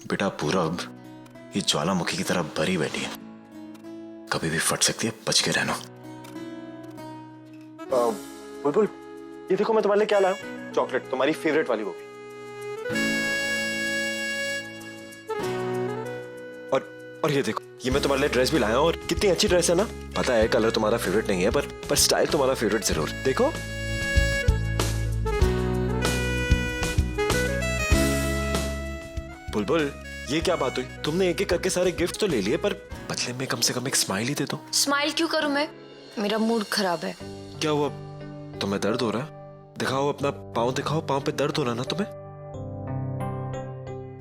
बेटा पूरब, ये ज्वालामुखी की तरह भरी बैठी है, कभी भी फट सकती है, बच के रहना। बुलबुल, ये देखो मैं तुम्हारे लिए क्या लाया हूं, चॉकलेट, तुम्हारी फेवरेट वाली वो भी। और ये देखो, ये मैं तुम्हारे लिए ड्रेस भी लाया हूं, और कितनी अच्छी ड्रेस है ना। पता है कलर तुम्हारा फेवरेट नहीं है, पर स्टाइल तुम्हारा फेवरेट जरूर। देखो बुलबुल, ये क्या बात हुई? तुमने एक एक करके सारे गिफ्ट तो ले लिए, पर बदले में कम से कम एक स्माइल ही दे दो। स्माइल क्यों करूं मैं? मेरा मूड खराब है। क्या हुआ? तुम्हें दर्द हो रहा है? दिखाओ अपना पाँव, दिखाओ, पाँव पे दर्द हो रहा ना तुम्हें?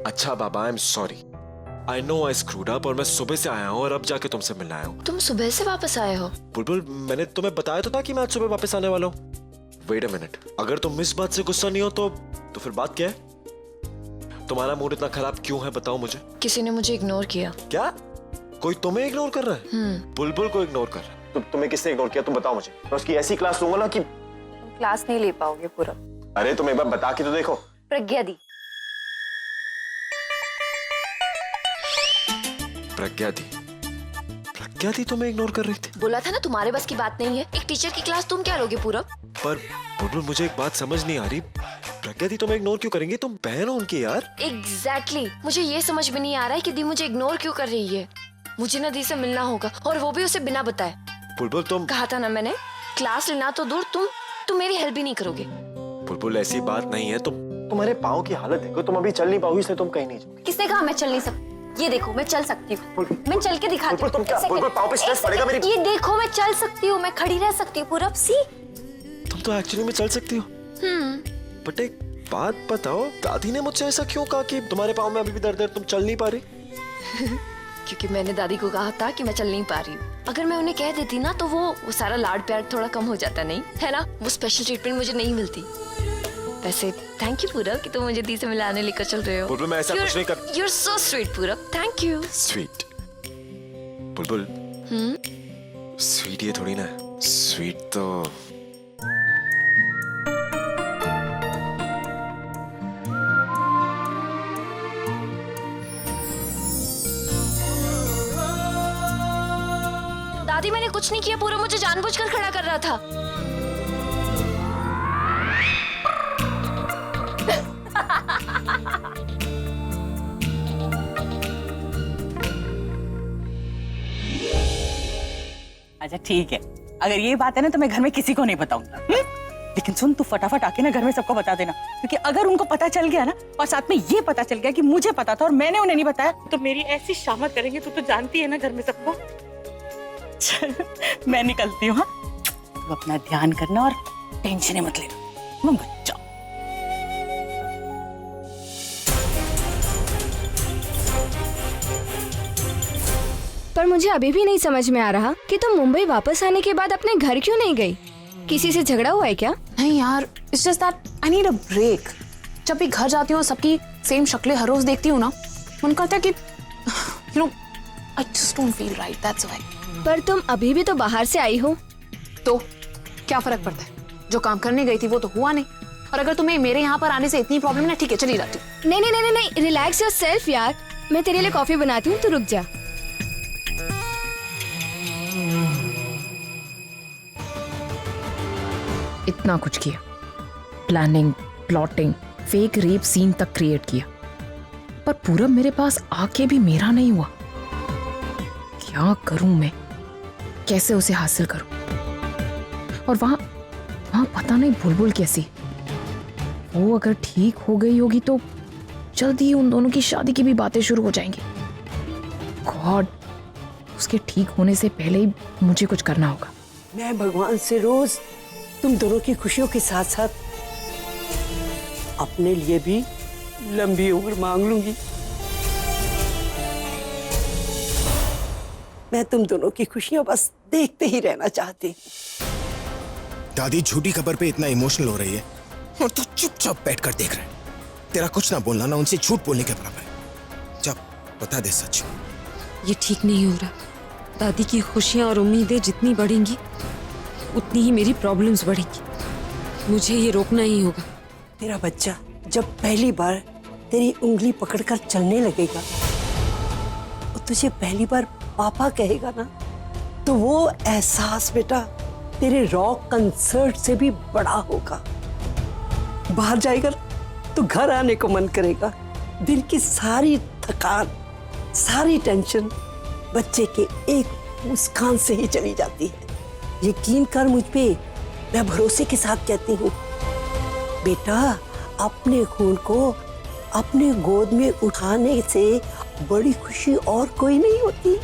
अच्छा बाबा, I am sorry, I know I screwed up, और मैं सुबह से आया हूँ और अब जाके तुमसे मिलने आया हूँ। तुम सुबह से वापस आए हो? बुलबुल, मैंने तुम्हें बताया तो था कि मैं आज सुबह वापस आने वाला हूँ। वेट अ मिनट, अगर तुम इस बात से गुस्सा नहीं हो तो फिर बात क्या है? तुम्हारा मूड इतना खराब क्यों है, बताओ मुझे। किसी ने मुझे इग्नोर किया। क्या? कोई तुम्हें इग्नोर कर रहा है? बुलबुल को इग्नोर कर रहा है? तुम्हें किसने इग्नोर किया, तुम बताओ मुझे। मैं उसकी ऐसी क्लास लूंगा ना कि तुम क्लास नहीं ले पाओगे पूरा। अरे तुम एक बार बता के तो देखो। प्रज्ञा दी। प्रज्ञा दी? प्रज्ञा दी तुम्हें इग्नोर कर रही थी? बोला था ना तुम्हारे बस की बात नहीं है। एक टीचर की क्लास तुम क्या लोगे पूरब? पर बुलबुल, मुझे एक बात समझ नहीं आ रही, प्रज्ञा दी तुम्हें इग्नोर क्यों करेंगी? तुम बहन हो उनकी यार। एग्जैक्टली, मुझे ये समझ में नहीं आ रहा है कि दी मुझे इग्नोर क्यों कर रही है। मुझे ना दी से मिलना होगा, और वो भी उसे बिना बताए। बुलबुल तुम, कहा था ना मैंने, क्लास लेना तो दूर, तुम मेरी हेल्प भी नहीं करोगे। बुलबुल ऐसी बात नहीं है, तुम्हारे पाँव की हालत देखो, तुम अभी चल नहीं पाओगी, इसलिए तुम कहीं नहीं जाओगी। किसने कहा मैं चल नहीं सकती? ये देखो मैं चल सकती हूँ, मैं चल के दिखाती हूँ। तुम क्या? बुलबुल, पाँव पे स्ट्रेस पड़ेगा मेरी। ये देखो मैं चल सकती हूँ, मैं खड़ी रह सकती हूँ पूरब। सी, तुम तो एक्चुअली में चल सकती हो। बट एक बात बताओ, दादी ने मुझसे ऐसा क्यों कहा कि तुम्हारे पाँव में अभी भी दर्द है, तुम चल नहीं पा रही? क्योंकि मैंने दादी को कहा था कि मैं चल नहीं पा रही हूँ। अगर मैं उन्हें कह देती ना तो वो सारा लाड प्यार थोड़ा कम हो जाता, नहीं है ना? वो स्पेशल ट्रीटमेंट मुझे नहीं मिलती। वैसे थैंक यू पूरब कि तुम मुझे दी से मिलाने लेकर चल रहे हो। बुलबुल, मैं ऐसा कुछ नहीं कर। You're so sweet पूरब, thank you. Sweet Bulbul, sweet ये थोड़ी ना है। स्वीट तो दादी, मैंने कुछ नहीं किया, पूरब मुझे जानबूझकर खड़ा कर रहा था। अच्छा ठीक है, अगर ये बात है ना तो मैं घर में किसी को नहीं बताऊंगा। लेकिन सुन, तू फटाफट आके ना घर में सबको बता देना, क्योंकि अगर उनको पता चल गया ना, और साथ में ये पता चल गया कि मुझे पता था और मैंने उन्हें नहीं बताया, तो मेरी ऐसी शामत करेंगे। तू तो जानती है ना घर में सबको। चल मैं निकलती हूँ। हाँ, तू अपना ध्यान करना और टेंशन मत लेना। मैं बच्चा। पर मुझे अभी भी नहीं समझ में आ रहा कि तुम मुंबई वापस आने के बाद अपने घर क्यों नहीं गई? किसी से झगड़ा हुआ है क्या? नहीं यार, it's just that I need a break. जब भी घर जाती हूँ, सबकी सेम शक्लें हर रोज देखती हूँ ना, मन करता है कि you know I just don't feel right, that's why. पर तुम अभी भी तो बाहर से आई हो। तो क्या फर्क पड़ता है? जो काम करने गई थी वो तो हुआ नहीं। और अगर तुम्हें मेरे यहाँ पर आने से इतनी प्रॉब्लम है, ठीक है चली जाती हूँ। नहीं नहीं नहीं नहीं, रिलैक्स योरसेल्फ यार। मैं तेरे लिए कॉफी बनाती हूँ, तू रुक जा। इतना कुछ किया, planning, plotting, fake rape scene तक क्रिएट किया, पर पूरब मेरे पास आके भी मेरा नहीं हुआ। क्या करूं मैं? कैसे उसे हासिल करूं? और वहां पता नहीं बुलबुल कैसी। वो अगर ठीक हो गई होगी तो जल्दी ही उन दोनों की शादी की भी बातें शुरू हो जाएंगी। गॉड, उसके ठीक होने से पहले ही मुझे कुछ करना होगा। मैं भगवान से रोज तुम दोनों की खुशियों के साथ साथ अपने लिए भी लंबी उम्र मांग लूंगी। मैं तुम दोनों की खुशियां बस देखते ही रहना चाहती। दादी झूठी खबर पे इतना इमोशनल हो रही है और तू चुपचाप बैठकर देख रहा है। तेरा कुछ ना बोलना ना उनसे झूठ बोलने के बराबर है। जब बता दे सच। ये ठीक नहीं हो रहा। दादी की खुशियां और उम्मीदें जितनी बढ़ेंगी उतनी ही मेरी प्रॉब्लम्स बढ़ेंगी। मुझे ये रोकना ही होगा। तेरा बच्चा जब पहली बार तेरी उंगली पकड़कर चलने लगेगा और तुझे पहली बार पापा कहेगा ना, तो वो एहसास बेटा तेरे रॉक कंसर्ट से भी बड़ा होगा। बाहर जाएगा तो घर आने को मन करेगा। दिन की सारी थकान, सारी टेंशन बच्चे के एक मुस्कान से ही चली जाती है। यकीन कर मुझ पे, मैं भरोसे के साथ कहती हूँ बेटा, अपने खून को अपने गोद में उठाने से बड़ी खुशी और कोई नहीं होती।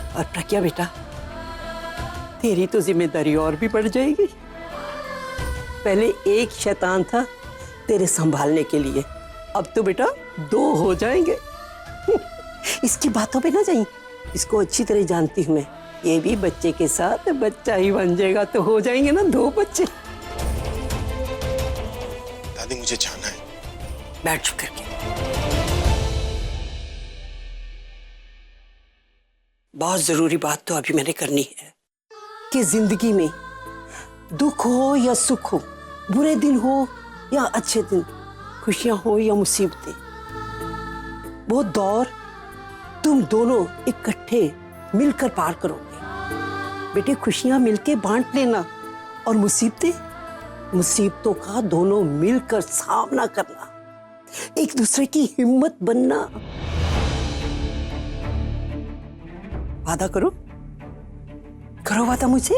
और प्रज्ञा बेटा, तेरी तो जिम्मेदारी और भी बढ़ जाएगी। पहले एक शैतान था तेरे संभालने के लिए, अब तो बेटा 2 हो जाएंगे। इसकी बातों पे ना जाइए, इसको अच्छी तरह जानती हूँ मैं। ये भी बच्चे के साथ बच्चा ही बन जाएगा, तो हो जाएंगे ना 2 बच्चे। दादी मुझे जाना है। बैठ चुप करके। बहुत जरूरी बात तो अभी मैंने करनी है कि जिंदगी में दुख हो या सुख हो, बुरे दिन हो या अच्छे दिन, खुशियां हो या मुसीबतें, वो दौर तुम दोनों इकट्ठे मिलकर पार करोगे। बेटे, खुशियां मिलके बांट लेना और मुसीबतों का दोनों मिलकर सामना करना, एक दूसरे की हिम्मत बनना। वादा करो, करो वादा मुझे।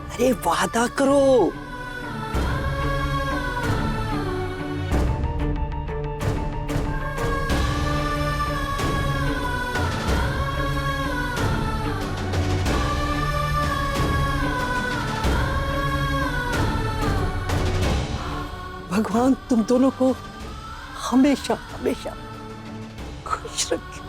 अरे वादा करो। भगवान तुम दोनों को हमेशा हमेशा खुश रखे।